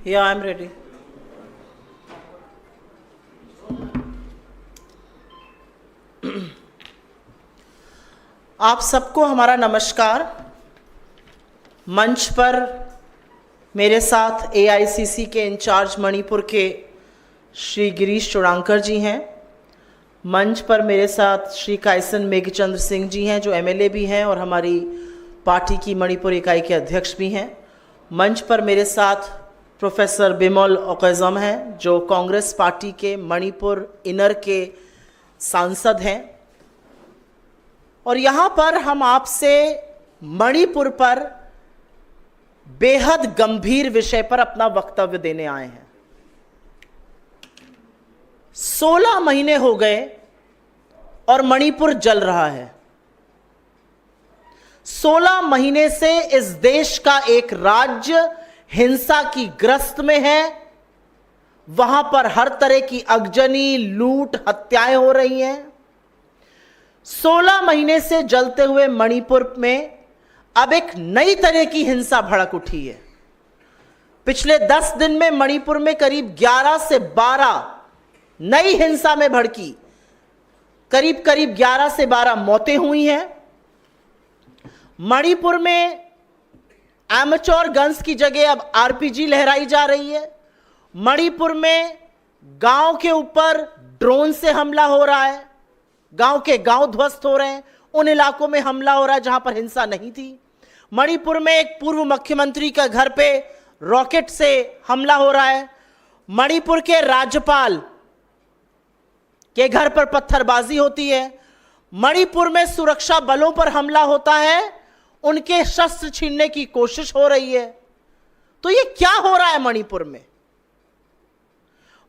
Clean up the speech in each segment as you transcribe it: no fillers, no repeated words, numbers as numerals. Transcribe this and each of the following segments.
Yeah, I'm ready. आप सबको हमारा नमस्कार। मंच पर मेरे साथ AICC के इंचार्ज मणिपुर के श्री गिरीश चोड़ांकर जी हैं। मंच पर मेरे साथ श्री काइसन मेघचंद्र सिंह जी हैं जो MLA भी हैं और हमारी पार्टी की मणिपुर इकाई के अध्यक्ष भी हैं। मंच पर मेरे साथ प्रोफेसर बिमोल अकोइजम हैं जो कांग्रेस पार्टी के मणिपुर इनर के सांसद हैं। और यहाँ पर हम आपसे मणिपुर पर बेहद गंभीर विषय पर अपना वक्तव्य देने आए हैं। 16 महीने हो गए और मणिपुर जल रहा है। 16 महीने से इस देश का एक राज्य हिंसा की ग्रस्त में है। वहां पर हर तरह की अगजनी, लूट, हत्याएं हो रही हैं। 16 महीने से जलते हुए मणिपुर में अब एक नई तरह की हिंसा भड़क उठी है। पिछले 10 दिन में मणिपुर में करीब 11 से 12 नई हिंसा में भड़की करीब 11 से 12 मौतें हुई हैं। मणिपुर में एमेच्योर गन्स की जगह अब RPG लहराई जा रही है। मणिपुर में गांव के ऊपर ड्रोन से हमला हो रहा है। गांव के गांव ध्वस्त हो रहे हैं। उन इलाकों में हमला हो रहा है जहां पर हिंसा नहीं थी। मणिपुर में एक पूर्व मुख्यमंत्री का घर पे रॉकेट से हमला हो रहा है। मणिपुर के राज्यपाल के घर पर पत्थरबाजी होती है। मणिपुर में सुरक्षा बलों पर हमला होता है। उनके शस्त्र छीनने की कोशिश हो रही है। तो ये क्या हो रहा है मणिपुर में?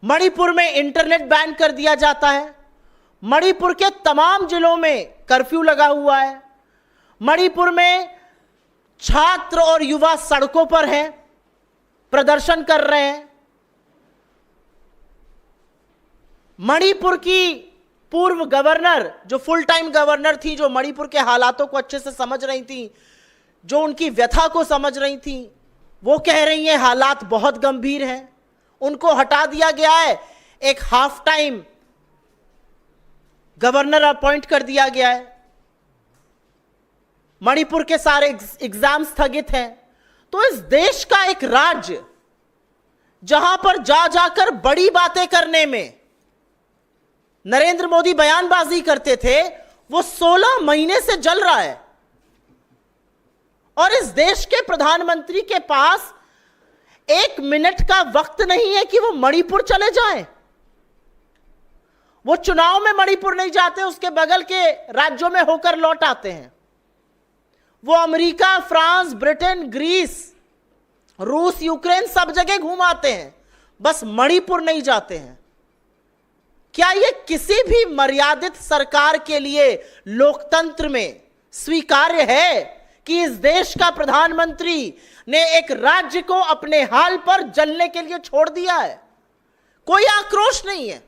मणिपुर में इंटरनेट बैन कर दिया जाता है। मणिपुर के तमाम जिलों में कर्फ्यू लगा हुआ है। मणिपुर में छात्र और युवा सड़कों पर हैं, प्रदर्शन कर रहे हैं। मणिपुर की पूर्व गवर्नर जो फुल टाइम गवर्नर थी, जो मणिपुर के हालातों को अच्छे से समझ रही थी, जो उनकी व्यथा को समझ रही थी, वो कह रही हैं हालात बहुत गंभीर हैं। उनको हटा दिया गया है। एक हाफ टाइम गवर्नर अपॉइंट कर दिया गया है। मणिपुर के सारे एग्जाम स्थगित हैं। तो इस देश का एक राज्य जहां पर जा जाकर बड़ी बातें करने में नरेंद्र मोदी बयानबाजी करते थे, वो 16 महीने से जल रहा है। और इस देश के प्रधानमंत्री के पास 1 मिनट का वक्त नहीं है कि वो मणिपुर चले जाएं। वो चुनाव में मणिपुर नहीं जाते, उसके बगल के राज्यों में होकर लौट आते हैं। वो अमेरिका, फ्रांस, ब्रिटेन, ग्रीस, रूस, यूक्रेन सब जगह घूम आते हैं, बस मणिपुर नहीं जाते हैं। क्या ये किसी भी मर्यादित सरकार के लिए लोकतंत्र में स्वीकार्य है कि इस देश का प्रधानमंत्री ने एक राज्य को अपने हाल पर जलने के लिए छोड़ दिया है? कोई आक्रोश नहीं है।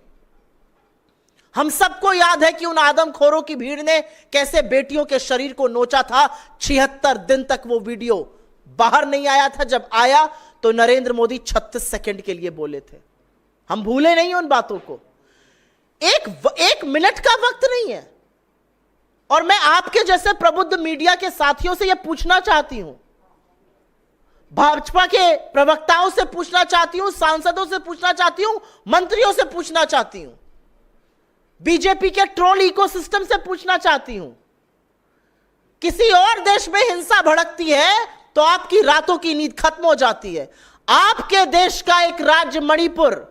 हम सबको याद है कि उन आदमखोरों की भीड़ ने कैसे बेटियों के शरीर को नोचा था। 76 दिन तक वो वीडियो बाहर नहीं आया था। जब आया तो नरेंद्र मोदी 36 सेकंड के लिए बोले थे। हम भूले नहीं उन बातों को। एक मिनट का वक्त नहीं है। और मैं आपके जैसे प्रबुद्ध मीडिया के साथियों से यह पूछना चाहती हूं, भाजपा के प्रवक्ताओं से पूछना चाहती हूं, सांसदों से पूछना चाहती हूं, मंत्रियों से पूछना चाहती हूं, बीजेपी के ट्रोल इकोसिस्टम से पूछना चाहती हूं। किसी और देश में हिंसा भड़कती है तो आपकी रातों की नींद खत्म हो जाती है। आपके देश का एक राज्य मणिपुर,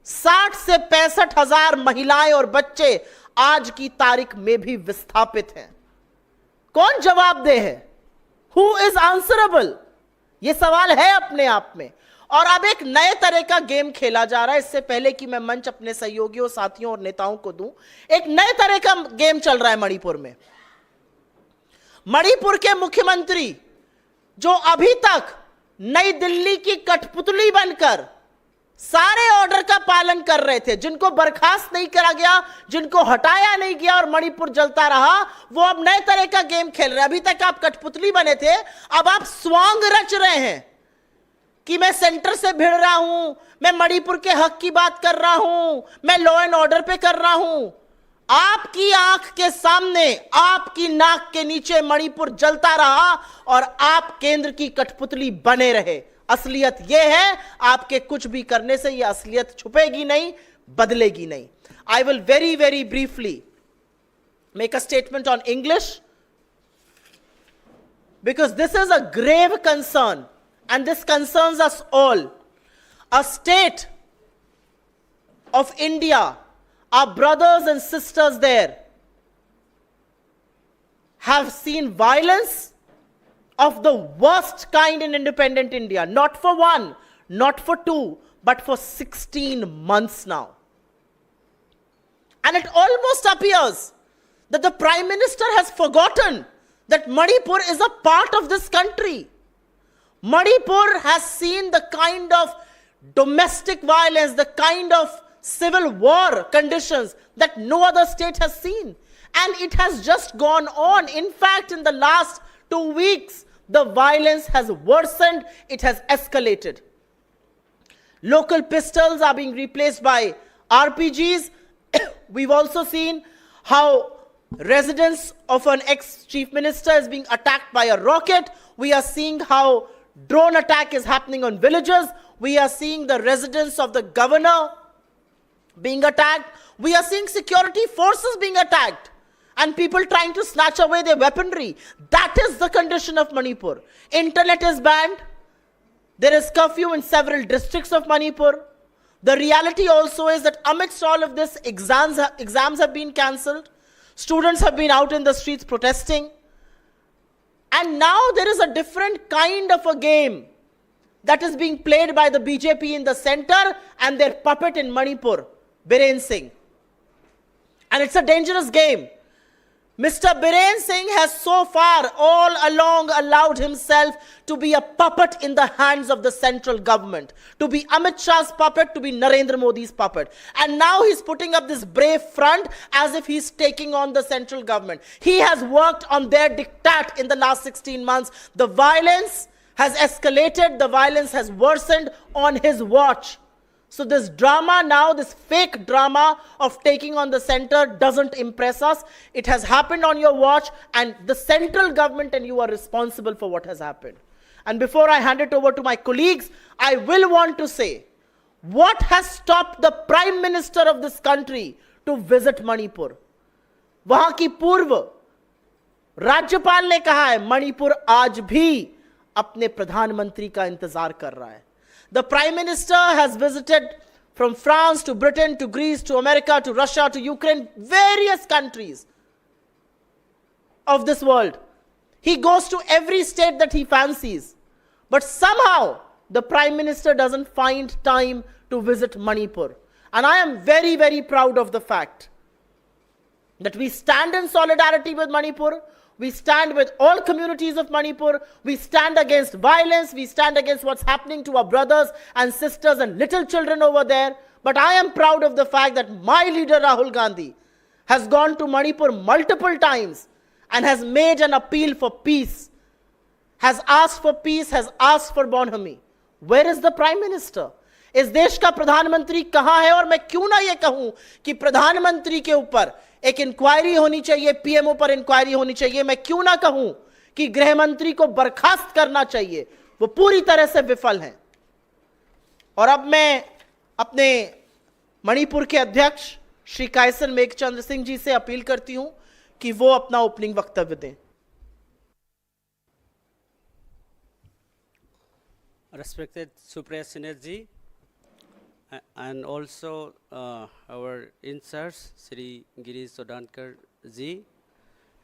60 से 65 हजार महिलाएं और बच्चे आज की तारीख में भी विस्थापित हैं। कौन जवाबदेह है? Who is answerable? यह सवाल है अपने आप में। और अब एक नए तरह का गेम खेला जा रहा है। इससे पहले कि मैं मंच अपने सहयोगियों, साथियों और नेताओं को दूं, एक नए तरह का गेम चल रहा है मणिपुर में। मणिपुर के मुख्यमंत्री जो अभी तक नई दिल्ली की कठपुतली बनकर सारे ऑर्डर का पालन कर रहे थे, जिनको बर्खास्त नहीं करा गया, जिनको हटाया नहीं गया और मणिपुर जलता रहा, वो अब नए तरह का गेम खेल रहे हैं। अभी तक आप कठपुतली बने थे, अब आप स्वांग रच रहे हैं कि मैं सेंटर से भिड़ रहा हूं, मैं मणिपुर के हक की बात कर रहा हूं, मैं लॉ एंड ऑर्डर पे कर रहा हूं। आपकी आंख के सामने, आपकी नाक के नीचे मणिपुर जलता रहा और आप केंद्र की कठपुतली बने रहे। असलियत यह है, आपके कुछ भी करने से यह असलियत छुपेगी नहीं, बदलेगी नहीं। I will very very briefly make a statement on English, because this is a grave concern and this concerns us all. A state of India, our brothers and sisters there have seen violence of the worst kind in independent India, not for one, not for two, but for 16 months now. And it almost appears that the Prime Minister has forgotten that Manipur is a part of this country. Manipur has seen the kind of domestic violence, the kind of civil war conditions that no other state has seen. And it has just gone on. In fact, in the last 2 weeks, the violence has worsened, it has escalated. Local pistols are being replaced by RPGs. We've also seen how residence of an ex-chief minister is being attacked by a rocket. We are seeing how drone attack is happening on villages. We are seeing the residence of the governor being attacked. We are seeing security forces being attacked and people trying to snatch away their weaponry. That is the condition of Manipur. Internet is banned. There is curfew in several districts of Manipur. The reality also is that amidst all of this, exams have been cancelled. Students have been out in the streets protesting. And now there is a different kind of a game that is being played by the BJP in the center and their puppet in Manipur, Biren Singh. And it's a dangerous game. Mr. Biren Singh has so far all along allowed himself to be a puppet in the hands of the central government, to be Amit Shah's puppet, to be Narendra Modi's puppet. And now he's putting up this brave front as if he's taking on the central government. He has worked on their diktat in the last 16 months. The violence has escalated, the violence has worsened on his watch. So this drama now, this fake drama of taking on the center doesn't impress us. It has happened on your watch and the central government and you are responsible for what has happened. And before I hand it over to my colleagues, I will want to say, what has stopped the Prime Minister of this country to visit Manipur? वहां की पूर्व राज्यपाल ने कहा है, मणिपुर आज भी अपने प्रधानमंत्री का इंतजार कर रहा है. The Prime Minister has visited from France to Britain to Greece to America to Russia to Ukraine, various countries of this world. He goes to every state that he fancies. But somehow the Prime Minister doesn't find time to visit Manipur. And I am very, very proud of the fact that we stand in solidarity with Manipur. We stand with all communities of Manipur. We stand against violence. We stand against what's happening to our brothers and sisters and little children over there. But I am proud of the fact that my leader Rahul Gandhi has gone to Manipur multiple times and has made an appeal for peace, has asked for peace, has asked for bonhomie. Where is the Prime Minister? इस देश का प्रधानमंत्री कहां है? और मैं क्यों ना ये कहूं कि प्रधानमंत्री के ऊपर एक इंक्वायरी होनी चाहिए, पीएमओ पर इंक्वायरी होनी चाहिए. मैं क्यों ना कहूं कि गृह मंत्री को बर्खास्त करना चाहिए. वो पूरी तरह से विफल हैं. और अब मैं अपने मणिपुर के अध्यक्ष श्री कायसन मेघचंद्र सिंह जी से अपील करती हूं कि वो अपना ओपनिंग वक्तव्य दें. Respected Supriya Synergy and also our in-charge Sri Girish Chodankar ji,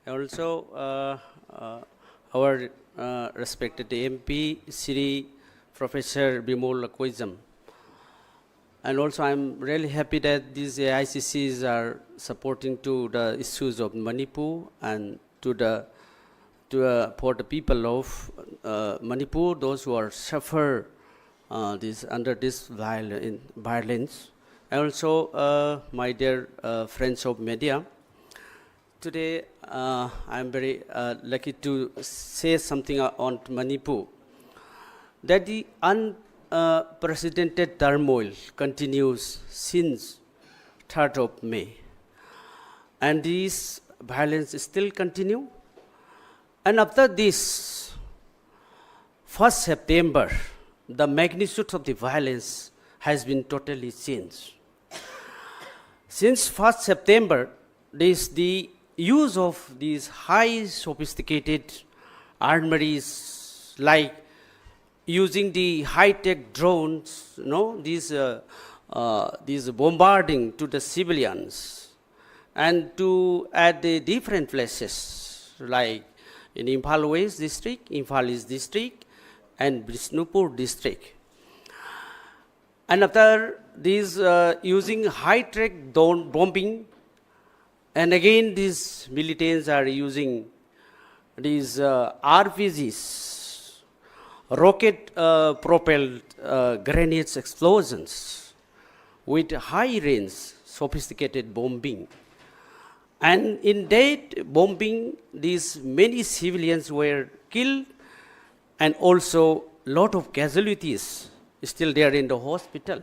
also our respected MP Sri Professor Bimol Akoijam. And also I'm really happy that these AICCs are supporting to the issues of Manipur and for the people of Manipur, those who are suffer under this violence. And also my dear friends of media, today I'm very lucky to say something on Manipur, that the unprecedented turmoil continues since 3rd of May. And this violence still continue. And after this, 1st September, the magnitude of the violence has been totally changed. Since 1st September, the use of these high sophisticated armories, like using the high-tech drones, these bombarding to the civilians, and to at the different places, like in Imphal West district, Imphal East district, and Bishnupur district. And after these using high-tech bombing, and again these militants are using these RPGs, rocket-propelled grenades explosions with high-range sophisticated bombing. And in that bombing, these many civilians were killed, and also lot of casualties still there in the hospital.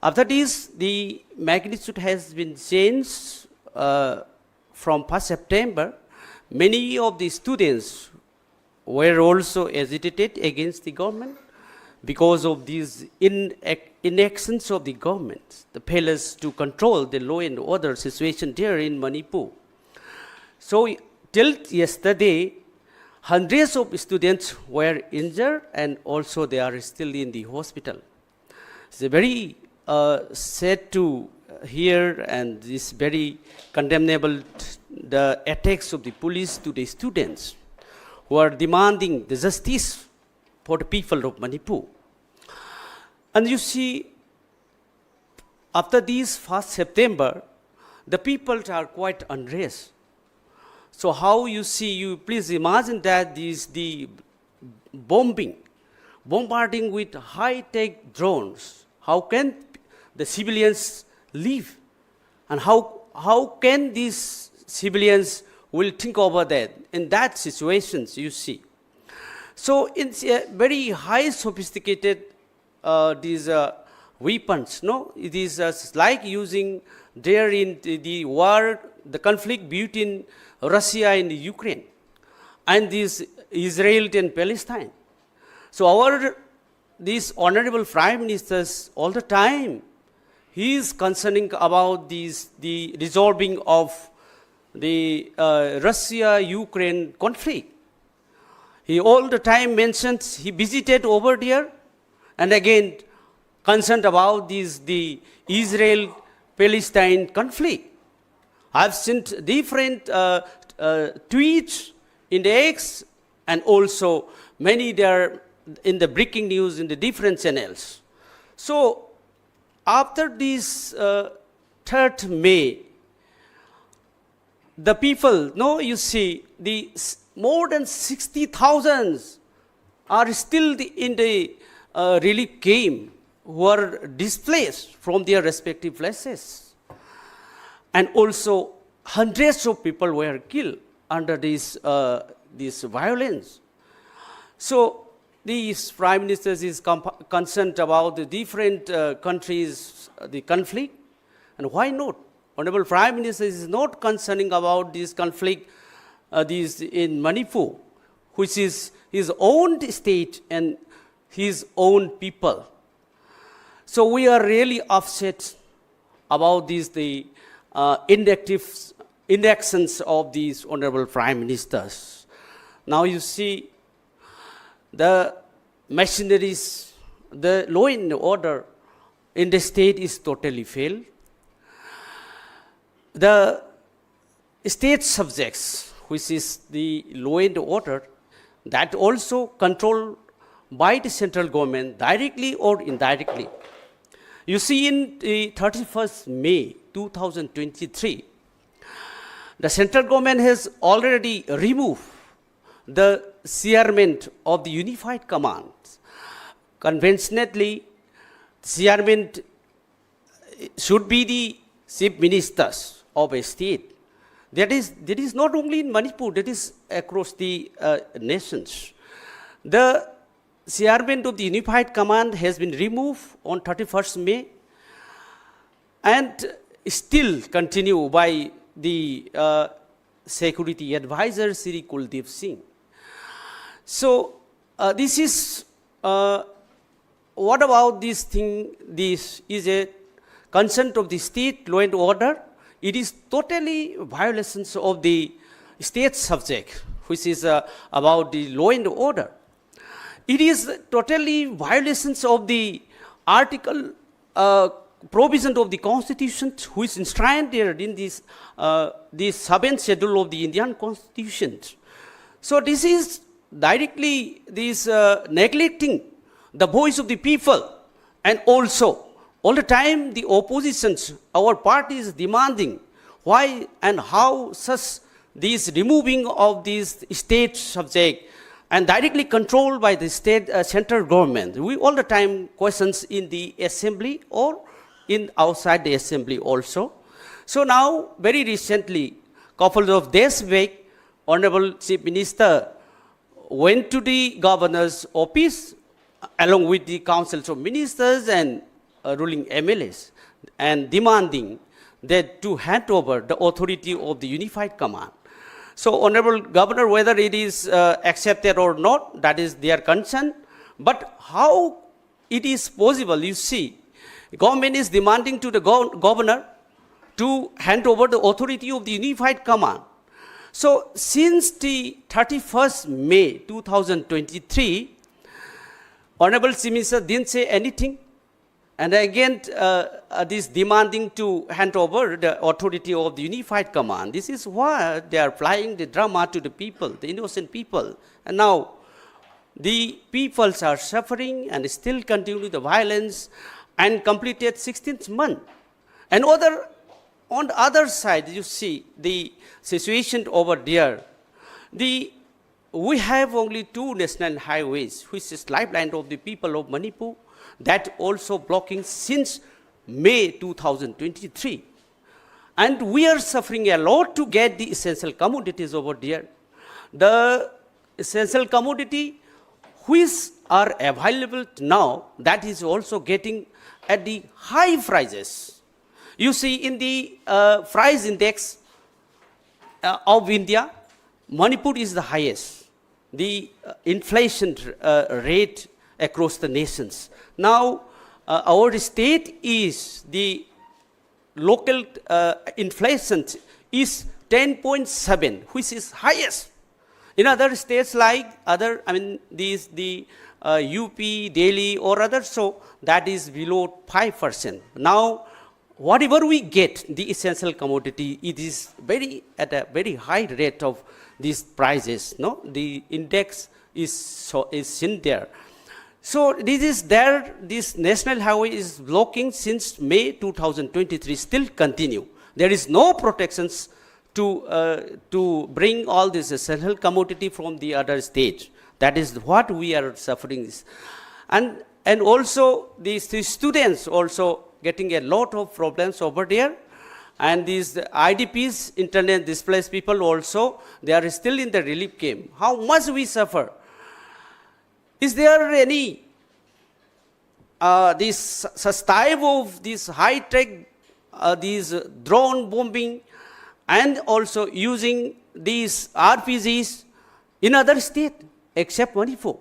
After this, the magnitude has been changed from 1st September. Many of the students were also agitated against the government because of these inactions of the government, the failures to control the law and order situation there in Manipur. So till yesterday, hundreds of students were injured, and also they are still in the hospital. It's very sad to hear, and this very condemnable, the attacks of the police to the students who are demanding the justice for the people of Manipur. And you see, after this 1st September, the people are quite unrest. So how you see, you please imagine that the bombarding with high-tech drones, how can the civilians live? And how can these civilians will think over that in that situations you see? So it's a very high sophisticated these weapons, it is like using there in the war, the conflict between Russia and Ukraine, and this Israel and Palestine. So these honorable prime ministers all the time, he is concerning about the resolving of the Russia-Ukraine conflict. He all the time mentions, he visited over there, and again concerned about the Israel-Palestine conflict. I've seen different tweets in the X, and also many there in the breaking news in the different channels. So after this 3rd May, the people, you see, the more than 60,000 are still in the relief camp who are displaced from their respective places. And also hundreds of people were killed under this violence. So these prime ministers is concerned about the different countries, the conflict, and why not? Honorable Prime Minister is not concerning about this conflict in Manipur, which is his own state and his own people. So we are really upset about the inactions of these honorable prime ministers. Now you see, the machineries, the law and order in the state is totally failed. The state subjects, which is the law and order, that also controlled by the central government directly or indirectly. You see, in the 31st May 2023, the central government has already removed the chairman of the unified command. Conventionally, chairman should be the chief ministers of a state. That is not only in Manipur, that is across the nations. The chairman of the Unified Command has been removed on 31st May and still continue by the security advisor Sri Kuldeep Singh. So this is what about this thing? This is a concern of the state law and order. It is totally violations of the state subject, which is about the law and order. It is totally violations of the article provision of the Constitution, which is enshrined in this the 7th schedule of the Indian Constitution. So this is directly this neglecting the voice of the people, and also all the time the oppositions, our party is demanding why and how such this removing of this state subject and directly controlled by the state central government. We all the time questions in the assembly or in outside the assembly also. So now very recently, couple of days back, Honorable Chief Minister went to the governor's office along with the councils of ministers and ruling MLAs and demanding that to hand over the authority of the Unified Command. So Honorable Governor, whether it is accepted or not, that is their concern. But how it is possible, you see, government is demanding to the governor to hand over the authority of the Unified Command. So since the 31st May 2023, Honorable Chief Minister didn't say anything. And again, this demanding to hand over the authority of the Unified Command. This is why they are flying the drama to the people, the innocent people. And now the peoples are suffering and still continue the violence and completed 16th month. And on the other side, you see the situation over there. We have only 2 national highways, which is lifeline of the people of Manipur, that also blocking since May 2023. And we are suffering a lot to get the essential commodities over there. The essential commodity which are available now, that is also getting at the high prices. You see in the price index of India, Manipur is the highest, the inflation rate across the nations. Now, our state is the local inflation is 10.7, which is highest. In other states like the UP, Delhi or others, so that is below 5%. Now, whatever we get, the essential commodity, it is at a very high rate of these prices. No, the index is in there. So this is there. This national highway is blocking since May 2023. Still continue. There is no protections to bring all this essential commodity from the other states. That is what we are suffering. And also these students also getting a lot of problems over there. And these IDPs, internet displaced people also, they are still in the relief camp. How much we suffer? Is there any such type of this high-tech, these drone bombing, and also using these RPGs in other states except Manipur?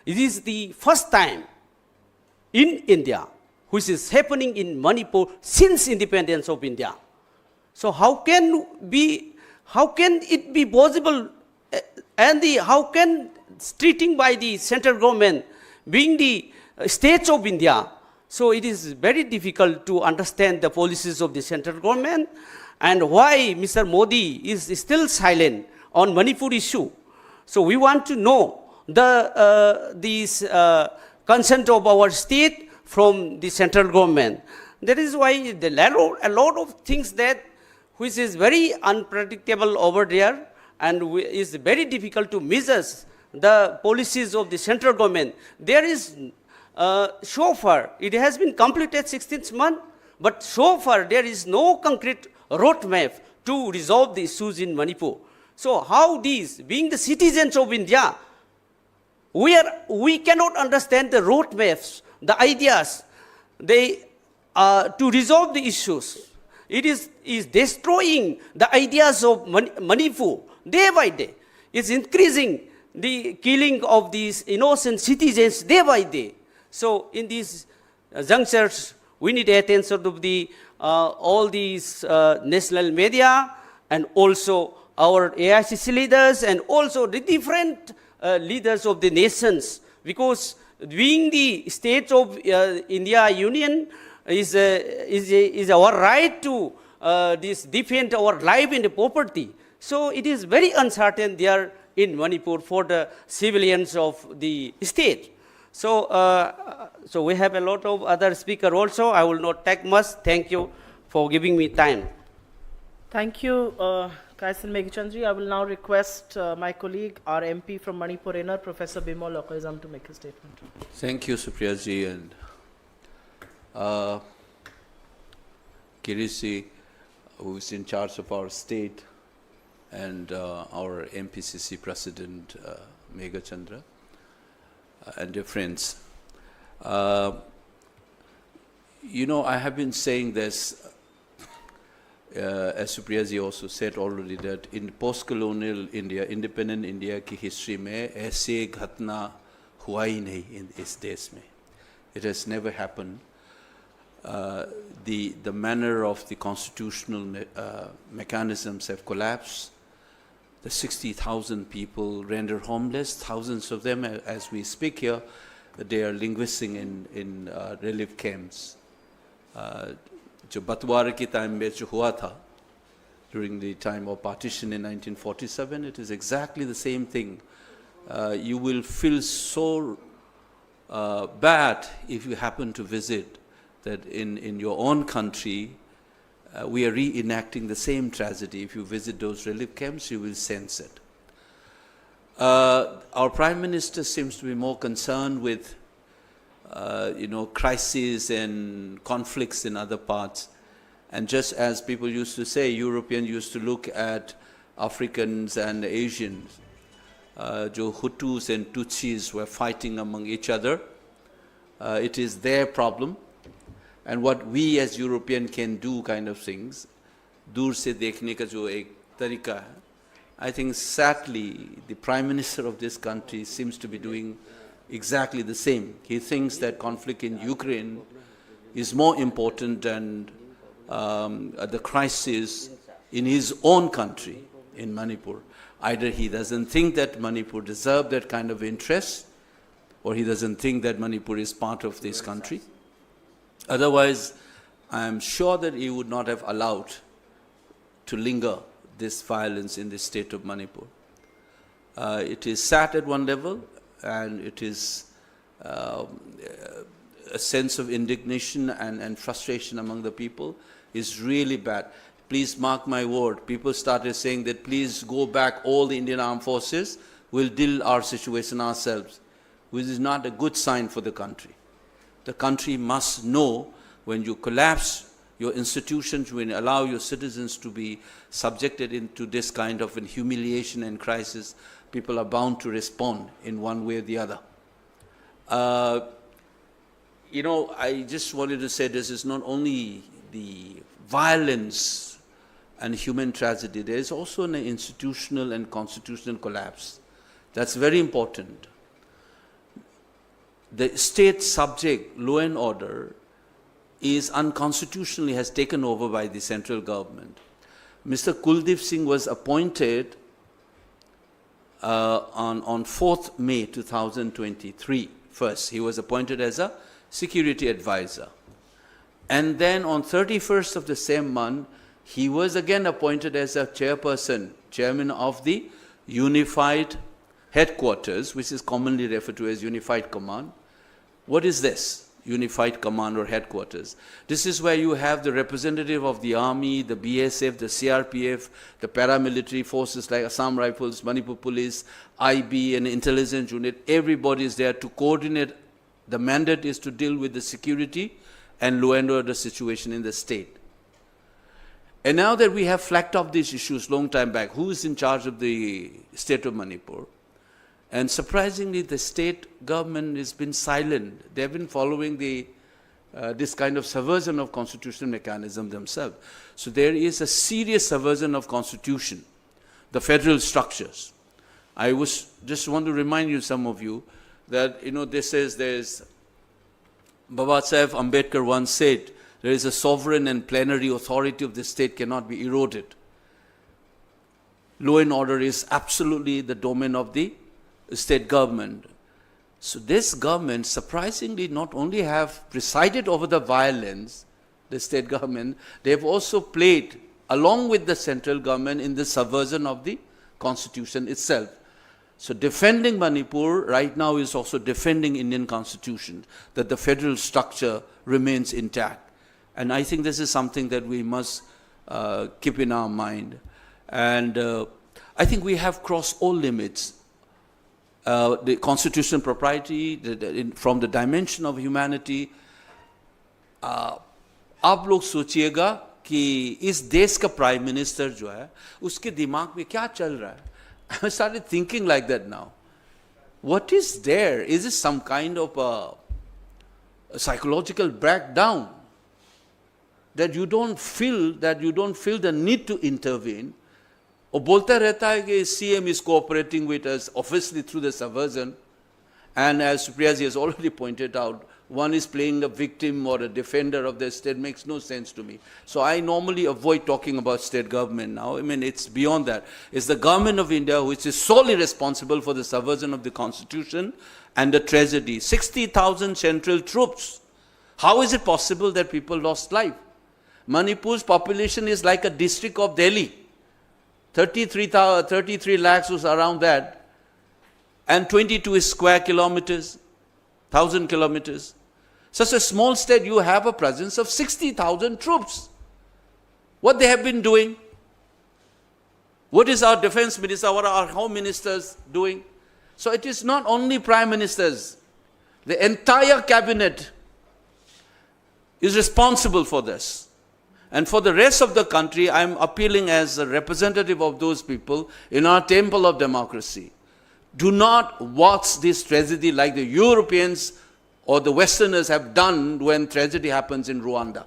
It is the first time in India which is happening in Manipur since independence of India. So how can it be possible, and how can treating by the central government being the states of India? So it is very difficult to understand the policies of the central government and why Mr. Modi is still silent on Manipur issue. So we want to know these consent of our state from the central government. That is why there are a lot of things that which is very unpredictable over there, and is very difficult to measure the policies of the central government. There is so far it has been completed 16th month, but so far there is no concrete roadmap to resolve the issues in Manipur. So how these, being the citizens of India, we cannot understand the roadmaps, the ideas, to resolve the issues. It is destroying the ideas of Manipur day by day. It's increasing the killing of these innocent citizens day by day. So in these junctures, we need attention of all these national media and also our AICC leaders and also the different leaders of the nations, because being the state of India Union is our right to defend our life and property. So it is very uncertain there in Manipur for the civilians of the state. So, so we have a lot of other speakers also. I will not take much. Thank you for giving me time. Thank you, Kaisan Meghachandra. I will now request my colleague, our MP from Manipur Inner, Professor Bimol Akoijam, to make a statement. Thank you, Supriyaji, and Girish, who is in charge of our state, and our MPCC President, Meghachandra, and dear friends. You know, I have been saying this, as Supriyaji also said already, that in post-colonial India, independent India की history में ऐसे घटना हुआ ही नहीं in इस देश में. It has never happened. The manner of the constitutional mechanisms have collapsed. The 60,000 people rendered homeless, thousands of them, as we speak here, they are linguisting in relief camps. जो बंटवारे के टाइम में जो हुआ था, during the time of partition in 1947, it is exactly the same thing. You will feel so bad if you happen to visit that in your own country, we are reenacting the same tragedy. If you visit those relief camps, you will sense it. Our Prime Minister seems to be more concerned with crises and conflicts in other parts. And just as people used to say, Europeans used to look at Africans and Asians, jo Hutus and Tutsis were fighting among each other. It is their problem. And what we as European can do kind of things, दूर से देखने का जो एक तरीका है, I think sadly the Prime Minister of this country seems to be doing exactly the same. He thinks that conflict in Ukraine is more important than the crisis in his own country, in Manipur. Either he doesn't think that Manipur deserves that kind of interest, or he doesn't think that Manipur is part of this country. Otherwise, I am sure that he would not have allowed to linger this violence in the state of Manipur. It is sad at one level, and it is a sense of indignation and frustration among the people is really bad. Please mark my word, people started saying that please go back all the Indian armed forces, we'll deal our situation ourselves, which is not a good sign for the country. The country must know when you collapse your institutions, when you allow your citizens to be subjected into this kind of an humiliation and crisis, people are bound to respond in one way or the other. I just wanted to say this is not only the violence and human tragedy, there is also an institutional and constitutional collapse. That's very important. The state subject, law and order, is unconstitutionally has taken over by the central government. Mr. Kuldeep Singh was appointed on 4th May 2023. First, he was appointed as a security advisor. And then on 31st of the same month, he was again appointed as a chairman of the Unified Headquarters, which is commonly referred to as Unified Command. What is this? Unified Command or Headquarters. This is where you have the representative of the Army, the BSF, the CRPF, the paramilitary forces like Assam Rifles, Manipur Police, IB and Intelligence Unit. Everybody is there to coordinate. The mandate is to deal with the security and law and order situation in the state. And now that we have flagged up these issues long time back, who is in charge of the state of Manipur? And surprisingly, the state government has been silent. They have been following this kind of subversion of constitutional mechanism themselves. So there is a serious subversion of constitution, the federal structures. I just want to remind you, some of you, that there's Baba Saheb Ambedkar once said, there is a sovereign and plenary authority of the state cannot be eroded. Law and order is absolutely the domain of the state government. So this government, surprisingly, not only have presided over the violence, the state government, they have also played, along with the central government, in the subversion of the constitution itself. So defending Manipur right now is also defending Indian constitution, that the federal structure remains intact. And I think this is something that we must keep in our mind. And I think we have crossed all limits. The constitutional propriety, from the dimension of humanity, आप लोग सोचिएगा कि इस देश का prime minister जो है उसके दिमाग में क्या चल रहा है? I started thinking like that now. What is there? Is it some kind of a psychological breakdown that you don't feel the need to intervene? और बोलता रहता है कि CM is cooperating with us, obviously through the subversion. And as Supriyaji has already pointed out, one is playing a victim or a defender of the state. Makes no sense to me. So I normally avoid talking about state government now. I mean, it's beyond that. It's the government of India which is solely responsible for the subversion of the constitution and the tragedy. 60,000 central troops. How is it possible that people lost life? Manipur's population is like a district of Delhi. 33 lakhs was around that. And 22 square kilometers. 1,000 kilometers. Such a small state, you have a presence of 60,000 troops. What they have been doing? What is our defense minister, what are our home ministers doing? So it is not only prime ministers. The entire cabinet is responsible for this. And for the rest of the country, I am appealing as a representative of those people in our temple of democracy. Do not watch this tragedy like the Europeans or the Westerners have done when tragedy happens in Rwanda.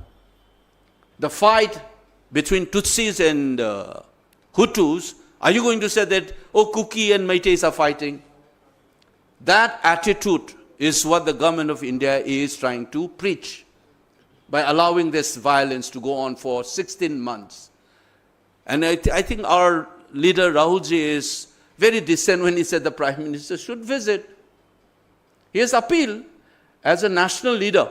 The fight between Tutsis and Hutus, are you going to say that, oh, Kuki and Meiteis are fighting? That attitude is what the government of India is trying to preach by allowing this violence to go on for 16 months. And I think our leader Rahulji is very decent when he said the Prime Minister should visit. He has appealed as a national leader.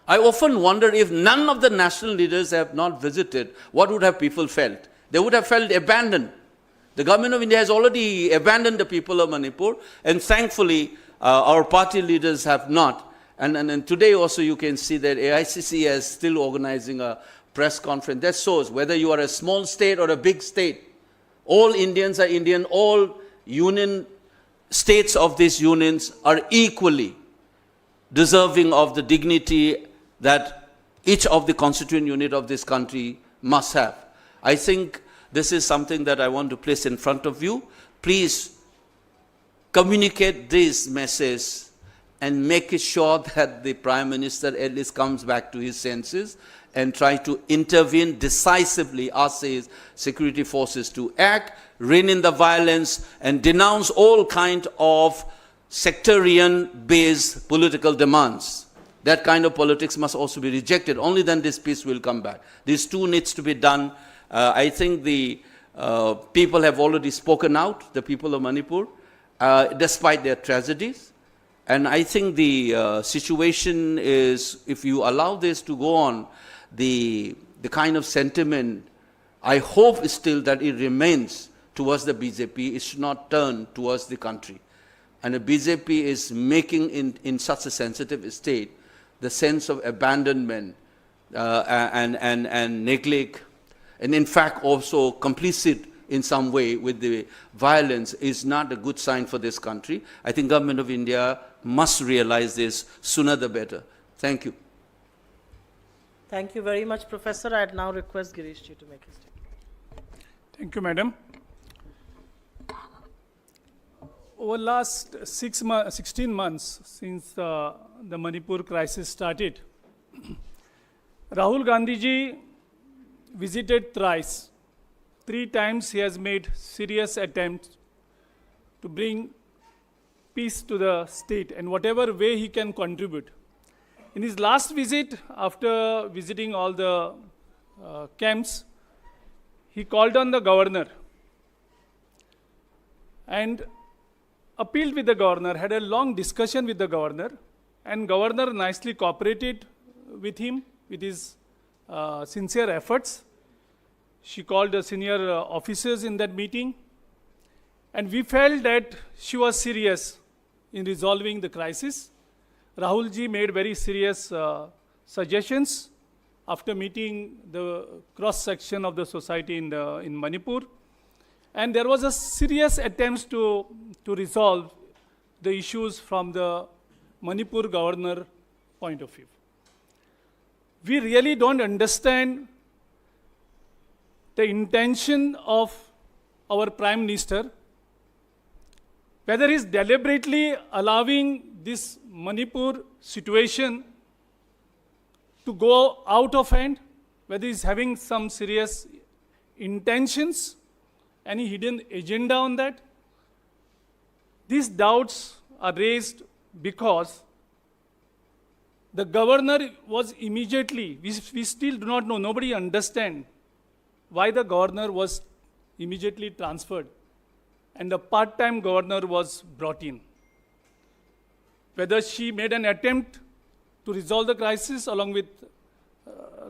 I often wonder if none of the national leaders have not visited, what would have people felt? They would have felt abandoned. The government of India has already abandoned the people of Manipur, and thankfully our party leaders have not. And today also you can see that AICC is still organizing a press conference. That shows whether you are a small state or a big state, all Indians are Indian, all union states of these unions are equally deserving of the dignity that each of the constituent unit of this country must have. I think this is something that I want to place in front of you. Please communicate this message and make it sure that the Prime Minister at least comes back to his senses and try to intervene decisively, ask his security forces to act, rein in the violence, and denounce all kind of sectarian-based political demands. That kind of politics must also be rejected. Only then this peace will come back. These two needs to be done. I think the people have already spoken out, the people of Manipur, despite their tragedies. And I think the situation is, if you allow this to go on, the kind of sentiment, I hope still that it remains towards the BJP. It should not turn towards the country. And the BJP is making in such a sensitive state the sense of abandonment and neglect, and in fact also complicit in some way with the violence is not a good sign for this country. I think government of India must realize this sooner the better. Thank you. Thank you very much, Professor. I'd now request Girish ji to make his statement. Thank you, Madam. over last 16 months since the Manipur crisis started, Rahul Gandhi ji visited thrice. 3 times he has made serious attempts to bring peace to the state and whatever way he can contribute. In his last visit, after visiting all the camps, he called on the governor and appealed with the governor, had a long discussion with the governor, and governor nicely cooperated with him, with his sincere efforts. She called the senior officers in that meeting, and we felt that she was serious in resolving the crisis. Rahul ji made very serious suggestions after meeting the cross-section of the society in Manipur. And there was a serious attempt to resolve the issues from the Manipur governor point of view. We really don't understand the intention of our Prime Minister, whether he's deliberately allowing this Manipur situation to go out of hand, whether he's having some serious intentions, any hidden agenda on that. These doubts are raised because the governor was immediately, we still do not know, nobody understands why the governor was immediately transferred and the part-time governor was brought in. Whether she made an attempt to resolve the crisis along with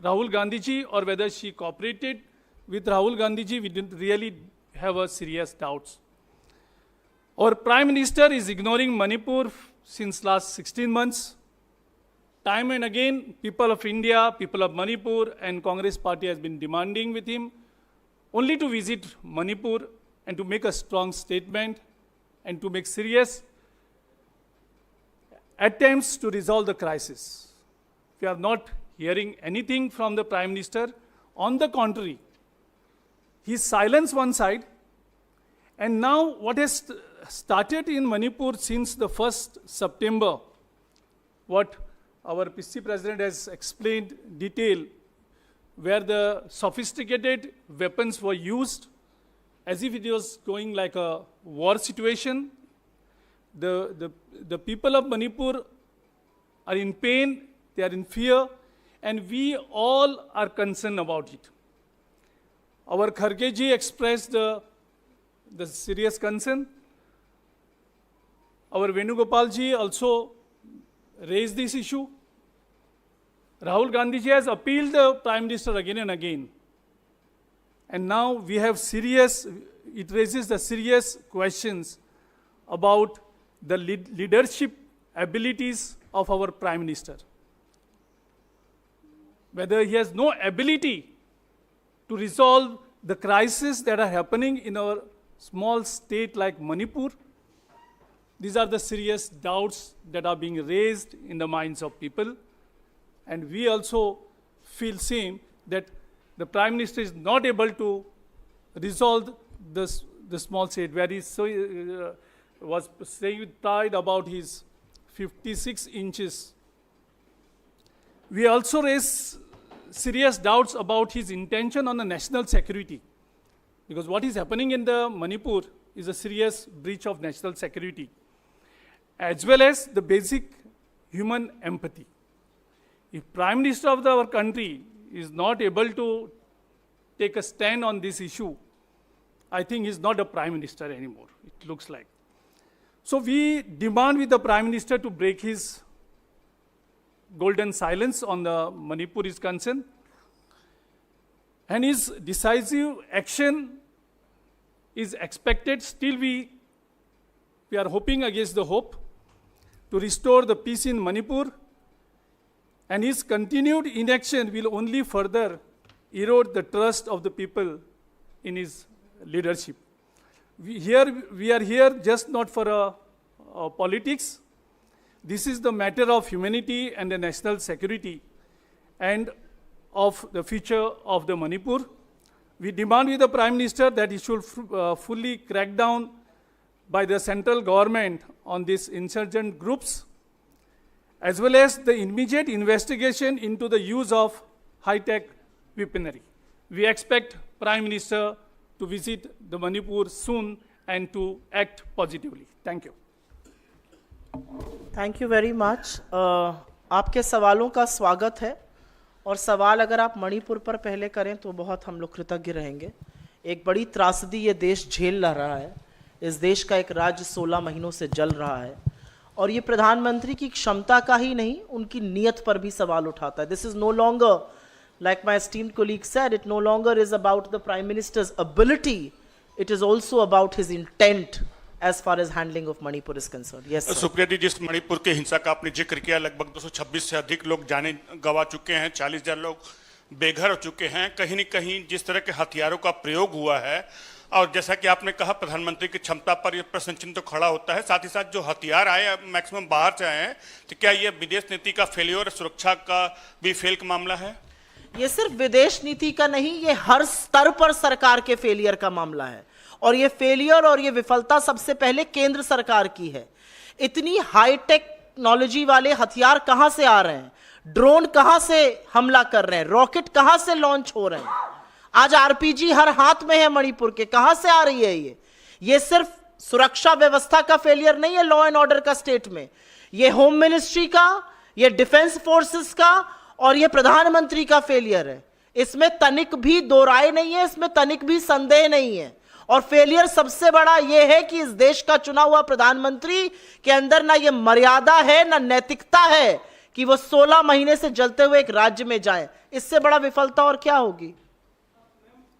Rahul Gandhi ji, or whether she cooperated with Rahul Gandhi ji, we didn't really have a serious doubts. Our Prime Minister is ignoring Manipur since last 16 months. Time and again, people of India, people of Manipur and Congress party has been demanding with him only to visit Manipur and to make a strong statement and to make serious attempts to resolve the crisis. We are not hearing anything from the Prime Minister. On the contrary, he silenced one side, and now what has started in Manipur since the 1st September, what our PC President has explained detail, where the sophisticated weapons were used as if it was going like a war situation. The people of Manipur are in pain, they are in fear, and we all are concerned about it. Our Kharge ji expressed the serious concern. Our Venugopal ji also raised this issue. Rahul Gandhi ji has appealed the Prime Minister again and again. And now we have it raises the serious questions about the leadership abilities of our Prime Minister. Whether he has no ability to resolve the crises that are happening in our small state like Manipur. These are the serious doubts that are being raised in the minds of people. And we also feel same that the Prime Minister is not able to resolve the small state, where he was saying with pride about his 56 inches. We also raise serious doubts about his intention on the national security, because what is happening in the Manipur is a serious breach of national security, as well as the basic human empathy. If Prime Minister of our country is not able to take a stand on this issue, I think he's not a Prime Minister anymore, it looks like. So we demand with the Prime Minister to break his golden silence on the Manipur is concerned, and his decisive action is expected. Still we are hoping against the hope to restore the peace in Manipur, and his continued inaction will only further erode the trust of the people in his leadership. We are here just not for politics. This is the matter of humanity and the national security and of the future of the Manipur. We demand with the Prime Minister that he should fully crack down by the central government on these insurgent groups, as well as the immediate investigation into the use of high-tech weaponry. We expect Prime Minister to visit the Manipur soon and to act positively. Thank you. Thank you very much. आपके सवालों का स्वागत है, और सवाल अगर आप मणिपुर पर पहले करें तो बहुत हम लोग कृतज्ञ रहेंगे. एक बड़ी त्रासदी ये देश झेल रहा है. इस देश का एक राज्य 16 महीनों से जल रहा है, और ये प्रधानमंत्री की क्षमता का ही नहीं, उनकी नीयत पर भी सवाल उठाता है. This is no longer, like my esteemed colleague said, it no longer is about the Prime Minister's ability, it is also about his intent as far as handling of Manipur is concerned. Yes, sir. Supriya ji, जिस मणिपुर के हिंसा का आपने जिक्र किया, लगभग 226 से अधिक लोग जाने गंवा चुके हैं, 40,000 लोग बेघर हो चुके हैं. कहीं न कहीं जिस तरह के हथियारों का प्रयोग हुआ है, और जैसा कि आपने कहा प्रधानमंत्री की क्षमता पर यह प्रश्न चिन्ह तो खड़ा होता है, साथ ही साथ जो हथियार आए मैक्सिमम बाहर से आए हैं, तो क्या ये विदेश नीति का फेलियर, सुरक्षा का भी फेल का मामला है? ये सिर्फ विदेश नीति का नहीं, ये हर स्तर पर सरकार के फेलियर का मामला है, और ये फेलियर और ये विफलता सबसे पहले केंद्र सरकार की है. इतनी हाई टेक्नोलॉजी वाले हथियार कहां से आ रहे हैं, ड्रोन कहां से हमला कर रहे हैं, रॉकेट कहां से लॉन्च हो रहे हैं, आज आरपीजी हर हाथ में है मणिपुर के, कहां से आ रही है ये सिर्फ सुरक्षा व्यवस्था का फेलियर नहीं है लॉ एंड ऑर्डर का स्टेट में, ये होम मिनिस्ट्री का, ये डिफेंस फोर्सेस का, और ये प्रधानमंत्री का फेलियर है. इसमें तनिक भी दो राय नहीं है, इसमें तनिक भी संदेह नहीं है. और फेलियर सबसे बड़ा ये है कि इस देश का चुना हुआ प्रधानमंत्री के अंदर ना ये मर्यादा है, ना नैतिकता है कि वो 16 महीने से जलते हुए एक राज्य में जाए. इससे बड़ा विफलता और क्या होगी?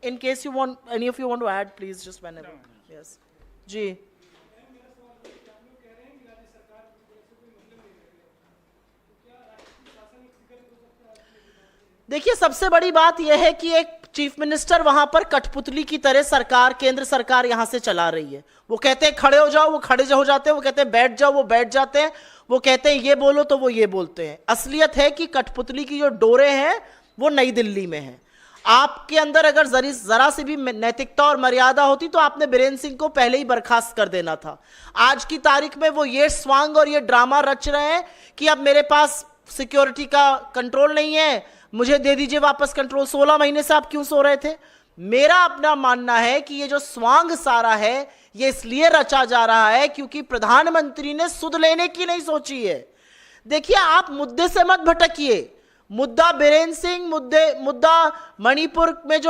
In case you want, any of you want to add, please just whenever. Yes जी. देखिए, सबसे बड़ी बात यह है कि एक चीफ मिनिस्टर वहां पर कठपुतली की तरह सरकार, केंद्र सरकार यहां से चला रही है. वो कहते हैं खड़े हो जाओ, वो खड़े हो जाते हैं, वो कहते हैं बैठ जाओ, वो बैठ जाते हैं, वो कहते हैं ये बोलो तो वो ये बोलते हैं. असलियत है कि कठपुतली की जो डोरे हैं वो नई दिल्ली में है. आपके अंदर अगर जरा सी भी नैतिकता और मर्यादा होती तो आपने बीरेन सिंह को पहले ही बर्खास्त कर देना था. आज की तारीख में वो ये स्वांग और ये ड्रामा रच रहे हैं कि अब मेरे पास सिक्योरिटी का कंट्रोल नहीं है, मुझे दे दीजिए वापस कंट्रोल. 16 महीने से आप क्यों सो रहे थे? मेरा अपना मानना है कि ये जो स्वांग सारा है ये इसलिए रचा जा रहा है क्योंकि प्रधानमंत्री ने सुध लेने की नहीं सोची है. देखिए, आप मुद्दे से मत भटकिए. मुद्दा बीरेन सिंह, मुद्दा मणिपुर में जो